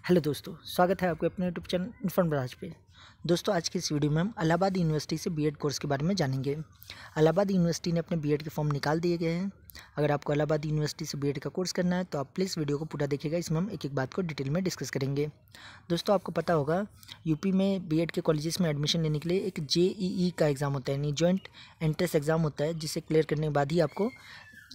Hello दोस्तों, स्वागत है आपके अपने यूट्यूब चैनल इन्फॉर्म राज पे। दोस्तों, आज की इस वीडियो में हम इलाहाबाद यूनिवर्सिटी से बीएड कोर्स के बारे में जानेंगे। इलाहाबाद यूनिवर्सिटी ने अपने बीएड के फॉर्म निकाल दिए गए हैं। अगर आपको इलाहाबाद यूनिवर्सिटी से बीएड का कोर्स करना है तो आप प्लीज़ वीडियो को पूरा देखिएगा। इसमें हम एक एक बात को डिटेल में डिस्कस करेंगे। दोस्तों, आपको पता होगा यूपी में बीएड के कॉलेजेस में एडमिशन लेने के लिए एक जेईई का एग्ज़ाम होता है, यानी जॉइंट एंट्रेंस एग्ज़ाम होता है, जिसे क्लियर करने के बाद ही आपको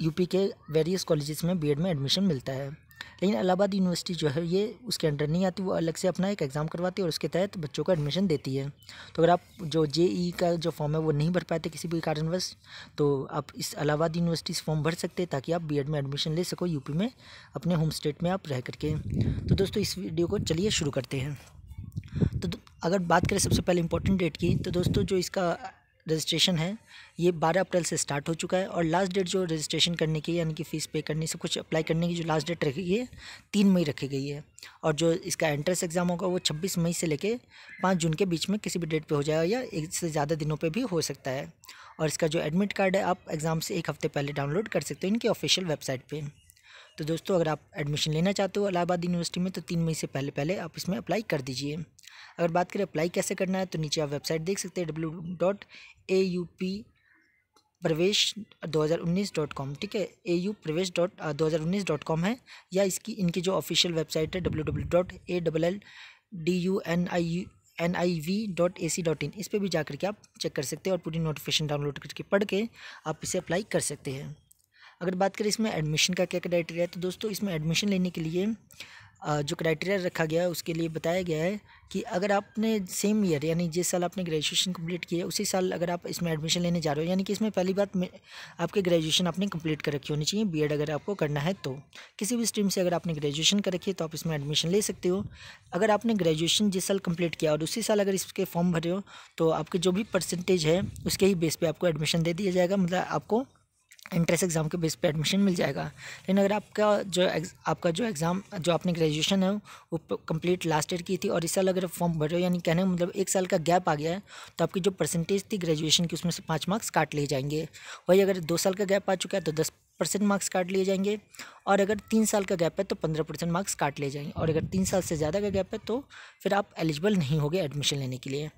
यूपी के वेरियस कॉलेजेस में बीएड में एडमिशन मिलता है। लेकिन इलाहाबाद यूनिवर्सिटी जो है ये उसके अंडर नहीं आती, वो अलग से अपना एक एग्ज़ाम करवाती है और उसके तहत बच्चों को एडमिशन देती है। तो अगर आप जो जेईई का जो फॉर्म है वो नहीं भर पाते किसी भी कारणवश, तो आप इस इलाहाबाद यूनिवर्सिटी से फॉर्म भर सकते हैं ताकि आप बीएड में एडमिशन ले सको यूपी में, अपने होम स्टेट में आप रह करके। तो दोस्तों, इस वीडियो को चलिए शुरू करते हैं। तो अगर बात करें सबसे पहले इंपॉर्टेंट डेट की, तो दोस्तों जो इसका रजिस्ट्रेशन है ये 12 अप्रैल से स्टार्ट हो चुका है और लास्ट डेट जो रजिस्ट्रेशन करने की, यानी कि फ़ीस पे करने, सब कुछ अप्लाई करने की जो लास्ट डेट रखी गई है 3 मई रखी गई है। और जो इसका एंट्रेंस एग्ज़ाम होगा वो 26 मई से लेके 5 जून के बीच में किसी भी डेट पे हो जाएगा या एक से ज़्यादा दिनों पे भी हो सकता है। और इसका जो एडमिट कार्ड है आप एग्ज़ाम से एक हफ़्ते पहले डाउनलोड कर सकते हो इनकी ऑफिशियल वेबसाइट पर। तो दोस्तों, अगर आप एडमिशन लेना चाहते हो इलाहाबाद यूनिवर्सिटी में तो 3 मई से पहले पहले आप इसमें अप्लाई कर दीजिए। अगर बात करें अप्लाई कैसे करना है, तो नीचे आप वेबसाइट देख सकते हैं www.auprevesh2019.com, ठीक है, auprevesh2019.com है, या इनकी जो ऑफिशियल वेबसाइट है www.allniv.ac.in, इस पर भी जा करके आप चेक कर सकते हैं और पूरी नोटिफिकेशन डाउनलोड करके पढ़ के आप इसे अप्लाई कर सकते हैं। अगर बात करें इसमें एडमिशन का क्या क्राइटेरिया है, तो दोस्तों इसमें एडमिशन लेने के लिए जो क्राइटेरिया रखा गया है उसके लिए बताया गया है कि अगर आपने सेम ईयर, यानी जिस साल आपने ग्रेजुएशन कंप्लीट किया है उसी साल अगर आप इसमें एडमिशन लेने जा रहे हो, यानी कि इसमें पहली बात आपके ग्रेजुएशन आपने कंप्लीट कर रखी होनी चाहिए। बीएड अगर आपको करना है तो किसी भी स्ट्रीम से अगर आपने ग्रेजुएशन कर रखी है तो आप इसमें एडमिशन ले सकते हो। अगर आपने ग्रेजुएशन जिस साल कंप्लीट किया और उसी साल अगर इसके फॉर्म भरे हो तो आपके जो भी परसेंटेज है उसके ही बेस पे आपको एडमिशन दे दिया जाएगा, मतलब आपको एंट्रेंस एग्ज़ाम के बेस पे एडमिशन मिल जाएगा। लेकिन अगर आपका जो एग्ज़ाम जो आपने ग्रेजुएशन है वो कंप्लीट लास्ट ईयर की थी और इस साल अगर फॉर्म भर रहे हो, यानी कहने का मतलब 1 साल का गैप आ गया है, तो आपकी जो परसेंटेज थी ग्रेजुएशन की उसमें से 5 मार्क्स काट लिए जाएंगे। वही अगर 2 साल का गैप आ चुका है तो 10% मार्क्स काट लिए जाएंगे, और अगर 3 साल का गैप है तो 15% मार्क्स काट लिए जाएंगे, और अगर 3 साल से ज़्यादा का गैप है तो फिर आप एलिजिबल नहीं होगे एडमिशन लेने के लिए।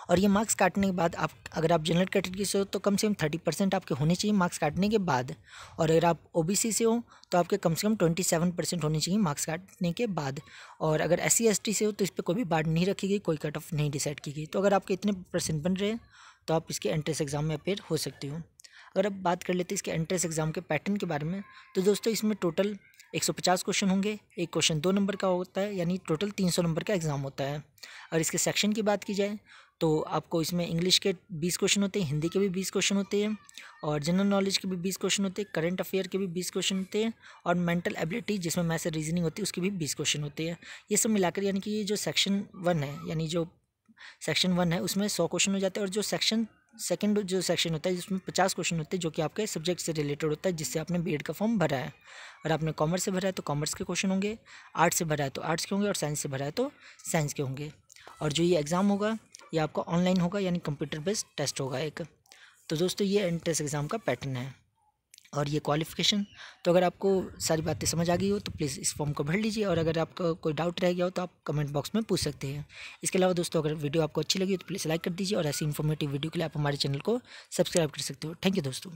और ये मार्क्स काटने के बाद आप अगर आप जनरल कैटेगरी से हो तो कम से कम 30% आपके होने चाहिए मार्क्स काटने के बाद, और अगर आप ओबीसी से हो तो आपके कम से कम 27% होने चाहिए मार्क्स काटने के बाद, और अगर SC ST से हो तो इस पर कोई भी बात नहीं रखी गई, कोई कट ऑफ नहीं डिसाइड की गई। तो अगर आपके इतने परसेंट बन रहे हैं तो आप इसके एंट्रेंस एग्ज़ाम में अपेयर हो सकते हो। अगर अब बात कर लेते हैं इसके एंट्रेंस एग्ज़ाम के पैटर्न के बारे में, तो दोस्तों इसमें टोटल 150 क्वेश्चन होंगे। एक क्वेश्चन 2 नंबर का होता है, यानी टोटल 300 नंबर का एग्ज़ाम होता है। और इसके सेक्शन की बात की जाए तो आपको इसमें इंग्लिश के 20 क्वेश्चन होते हैं, हिंदी के भी 20 क्वेश्चन होते हैं, और जनरल नॉलेज के भी 20 क्वेश्चन होते हैं, करंट अफेयर के भी 20 क्वेश्चन होते हैं, और मेंटल एबिलिटी जिसमें मैथ्स और रीजनिंग होती है उसके भी 20 क्वेश्चन होते हैं। ये सब मिलाकर यानी कि ये जो सेक्शन 1 है, यानी जो सेक्शन 1 है उसमें 100 क्वेश्चन हो जाते हैं, और जो सेक्शन सेकंड जो सेक्शन होता है जिसमें 50 क्वेश्चन होते हैं जो कि आपके सब्जेक्ट से रिलेटेड होता है, जिससे आपने बीएड का फॉर्म भरा है। अगर आपने कॉमर्स से भरा है तो कॉमर्स के क्वेश्चन होंगे, आर्ट्स से भरा है तो आर्ट्स के होंगे, और साइंस से भरा है तो साइंस के होंगे। और जो ये एग्ज़ाम होगा ये आपका ऑनलाइन होगा, यानी कंप्यूटर बेस्ड टेस्ट होगा एक। तो दोस्तों ये एंट्रेंस एग्ज़ाम का पैटर्न है और ये क्वालिफ़िकेशन। तो अगर आपको सारी बातें समझ आ गई हो तो प्लीज़ इस फॉर्म को भर लीजिए, और अगर आपका कोई डाउट रह गया हो तो आप कमेंट बॉक्स में पूछ सकते हैं। इसके अलावा दोस्तों, अगर वीडियो आपको अच्छी लगी तो प्लीज़ लाइक कर दीजिए, और ऐसी इन्फॉर्मेटिव वीडियो के लिए आप हमारे चैनल को सब्सक्राइब कर सकते हो। थैंक यू दोस्तों।